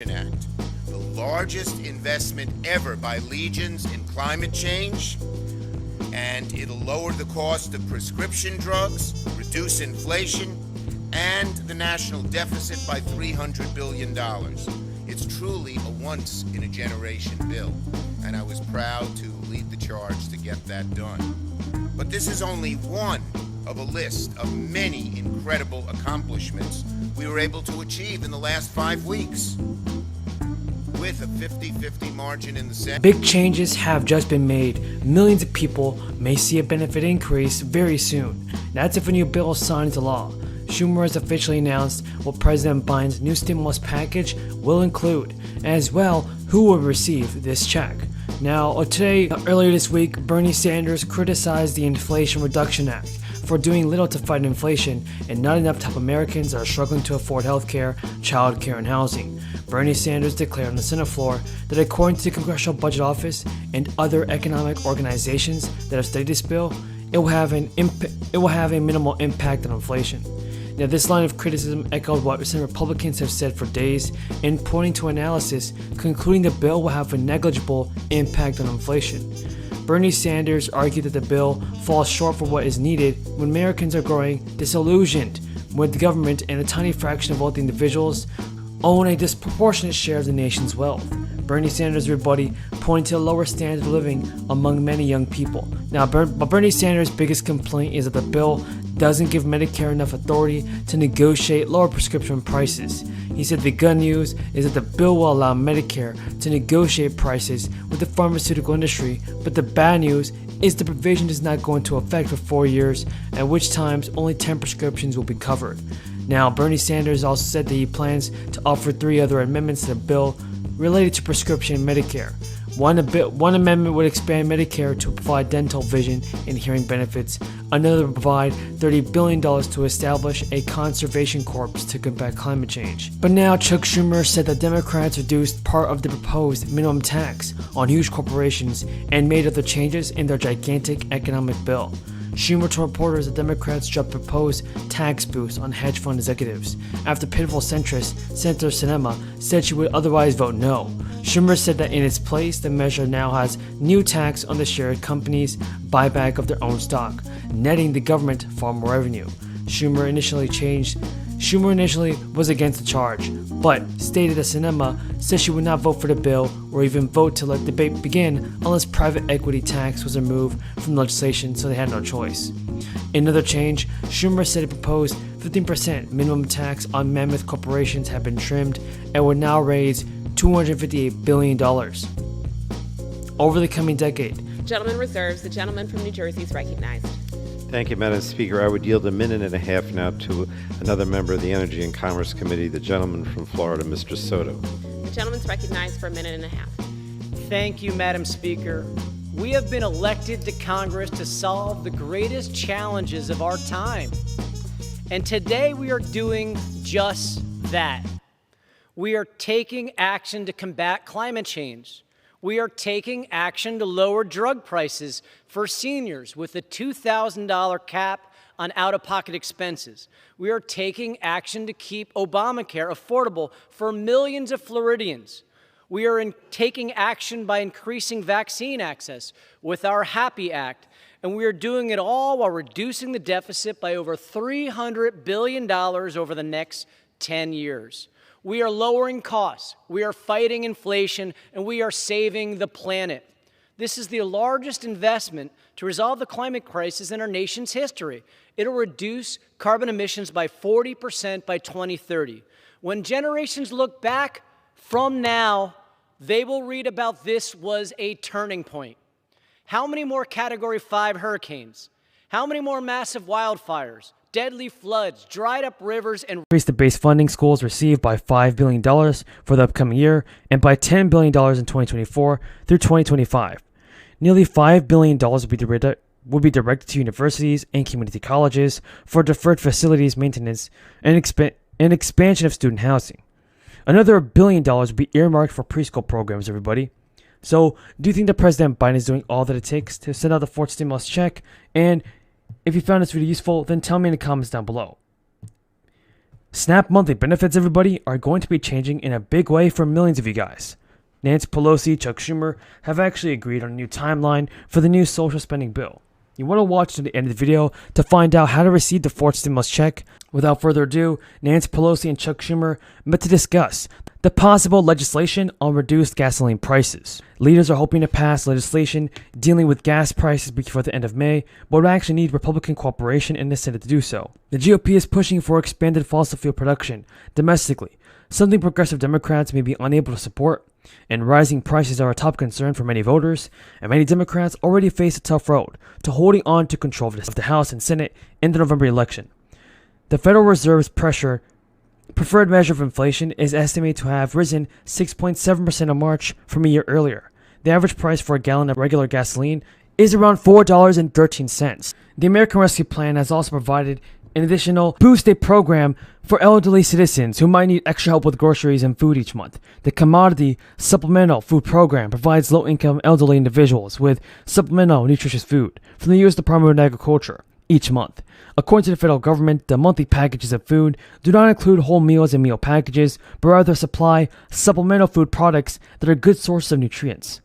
Act, the largest investment ever by legions in climate change, and it'll lower the cost of prescription drugs, reduce inflation, and the national deficit by $300 billion. It's truly a once-in-a-generation bill, and I was proud to lead the charge to get that done. But this is only one of a list of many incredible accomplishments we were able to achieve in the last 5 weeks. With a 50-50 margin in the Senate. Big changes have just been made. Millions of people may see a benefit increase very soon. That's if a new bill is signed into law. Schumer has officially announced what President Biden's new stimulus package will include, and as well who will receive this check. Now, earlier this week, Bernie Sanders criticized the Inflation Reduction Act for doing little to fight inflation and not enough to help Americans that are struggling to afford healthcare, childcare, and housing. Bernie Sanders declared on the Senate floor that according to the Congressional Budget Office and other economic organizations that have studied this bill, it will have a minimal impact on inflation. Now, this line of criticism echoed what Senate Republicans have said for days, and pointing to analysis concluding the bill will have a negligible impact on inflation. Bernie Sanders argued that the bill falls short for what is needed when Americans are growing disillusioned with the government and a tiny fraction of wealthy individuals own a disproportionate share of the nation's wealth. Bernie Sanders' rebuttal pointed to a lower standard of living among many young people. Now, Bernie Sanders' biggest complaint is that the bill doesn't give Medicare enough authority to negotiate lower prescription prices. He said the good news is that the bill will allow Medicare to negotiate prices with the pharmaceutical industry, but the bad news is the provision is not going to effect for 4 years, at which times only 10 prescriptions will be covered. Now, Bernie Sanders also said that he plans to offer 3 other amendments to the bill related to prescription Medicare. One amendment would expand Medicare to provide dental, vision, and hearing benefits. Another would provide $30 billion to establish a conservation corps to combat climate change. But now Chuck Schumer said that Democrats reduced part of the proposed minimum tax on huge corporations and made other changes in their gigantic economic bill. Schumer told reporters that Democrats dropped proposed tax boosts on hedge fund executives after pitiful centrist Senator Sinema said she would otherwise vote no. Schumer said that in its place, the measure now has new tax on the shared companies' buyback of their own stock, netting the government far more revenue. Schumer initially was against the charge, but stated that Sinema said she would not vote for the bill or even vote to let debate begin unless private equity tax was removed from the legislation, so they had no choice. In another change, Schumer said a proposed 15% minimum tax on mammoth corporations had been trimmed and would now raise $258 billion over the coming decade. Gentleman reserves. The gentleman from New Jersey is recognized. Thank you, Madam Speaker. I would yield a minute and a half now to another member of the Energy and Commerce Committee, the gentleman from Florida, Mr. Soto. The gentleman's recognized for a minute and a half. Thank you, Madam Speaker. We have been elected to Congress to solve the greatest challenges of our time. And today we are doing just that. We are taking action to combat climate change. We are taking action to lower drug prices for seniors with a $2,000 cap on out-of-pocket expenses. We are taking action to keep Obamacare affordable for millions of Floridians. We are taking action by increasing vaccine access with our HAPPY Act, and we are doing it all while reducing the deficit by over $300 billion over the next 10 years. We are lowering costs, we are fighting inflation, and we are saving the planet. This is the largest investment to resolve the climate crisis in our nation's history. It'll reduce carbon emissions by 40% by 2030. When generations look back from now, they will read about this was a turning point. How many more Category 5 hurricanes? How many more massive wildfires? Deadly floods, dried up rivers, and increase the base funding schools receive by $5 billion for the upcoming year and by $10 billion in 2024 through 2025. Nearly $5 billion will be directed to universities and community colleges for deferred facilities maintenance and expansion of student housing. Another $1 billion will be earmarked for preschool programs, everybody. So, do you think that President Biden is doing all that it takes to send out the fourth stimulus check? And if you found this video useful, then tell me in the comments down below. SNAP monthly benefits, everybody, are going to be changing in a big way for millions of you guys. Nancy Pelosi, Chuck Schumer have actually agreed on a new timeline for the new social spending bill. You want to watch to the end of the video to find out how to receive the fourth stimulus check. Without further ado, Nancy Pelosi and Chuck Schumer met to discuss the possible legislation on reduced gasoline prices. Leaders are hoping to pass legislation dealing with gas prices before the end of May, but would actually need Republican cooperation in the Senate to do so. The GOP is pushing for expanded fossil fuel production domestically, something progressive Democrats may be unable to support, and rising prices are a top concern for many voters, and many Democrats already face a tough road to holding on to control of the House and Senate in the November election. The Federal Reserve's preferred measure of inflation is estimated to have risen 6.7% in March from a year earlier. The average price for a gallon of regular gasoline is around $4.13. The American Rescue Plan has also provided an additional boosted program for elderly citizens who might need extra help with groceries and food each month. The Commodity Supplemental Food Program provides low-income elderly individuals with supplemental nutritious food from the U.S. Department of Agriculture each month. According to the federal government, the monthly packages of food do not include whole meals and meal packages, but rather supply supplemental food products that are good sources of nutrients.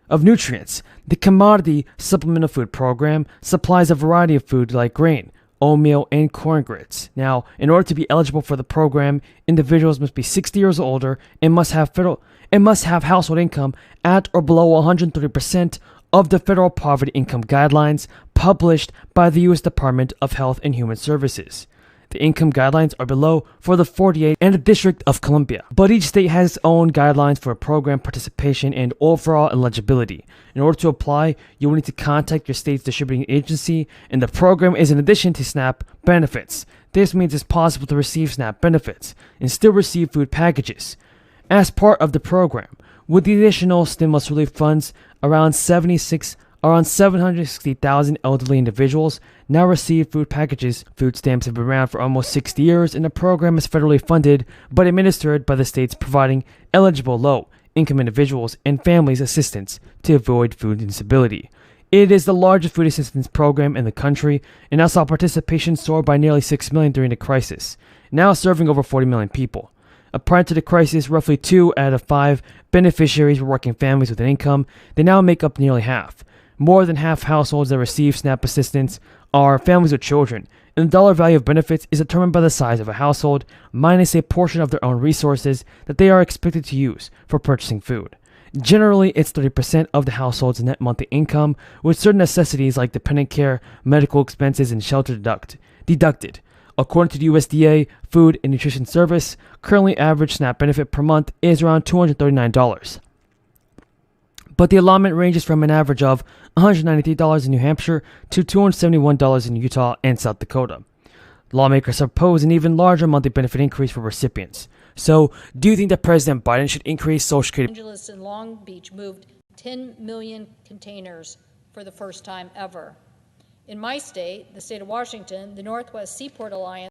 The Commodity Supplemental Food Program supplies a variety of food like grain, oatmeal, and corn grits. Now, in order to be eligible for the program, individuals must be 60 years or older and must have household income at or below 130% of the federal poverty income guidelines published by the U.S. Department of Health and Human Services. The income guidelines are below for the 48 and the District of Columbia, but each state has its own guidelines for program participation and overall eligibility. In order to apply, you will need to contact your state's distributing agency, and the program is in addition to SNAP benefits. This means it's possible to receive SNAP benefits and still receive food packages. As part of the program, with the additional stimulus relief funds, around 760,000 elderly individuals now receive food packages. Food stamps have been around for almost 60 years, and the program is federally funded but administered by the states, providing eligible low-income individuals and families assistance to avoid food instability. It is the largest food assistance program in the country, and now saw participation soar by nearly 6 million during the crisis, now serving over 40 million people. Prior to the crisis, roughly 2 out of 5 beneficiaries were working families with an income. They now make up nearly half. More than half households that receive SNAP assistance are families with children, and the dollar value of benefits is determined by the size of a household minus a portion of their own resources that they are expected to use for purchasing food. Generally, it's 30% of the household's net monthly income, with certain necessities like dependent care, medical expenses, and shelter deducted. According to the USDA Food and Nutrition Service, currently average SNAP benefit per month is around $239. But the allotment ranges from an average of $193 in New Hampshire to $271 in Utah and South Dakota. Lawmakers propose an even larger monthly benefit increase for recipients. So, do you think that President Biden should increase Social Security? Los Angeles and Long Beach moved 10 million containers for the first time ever. In my state, the state of Washington, the Northwest Seaport Alliance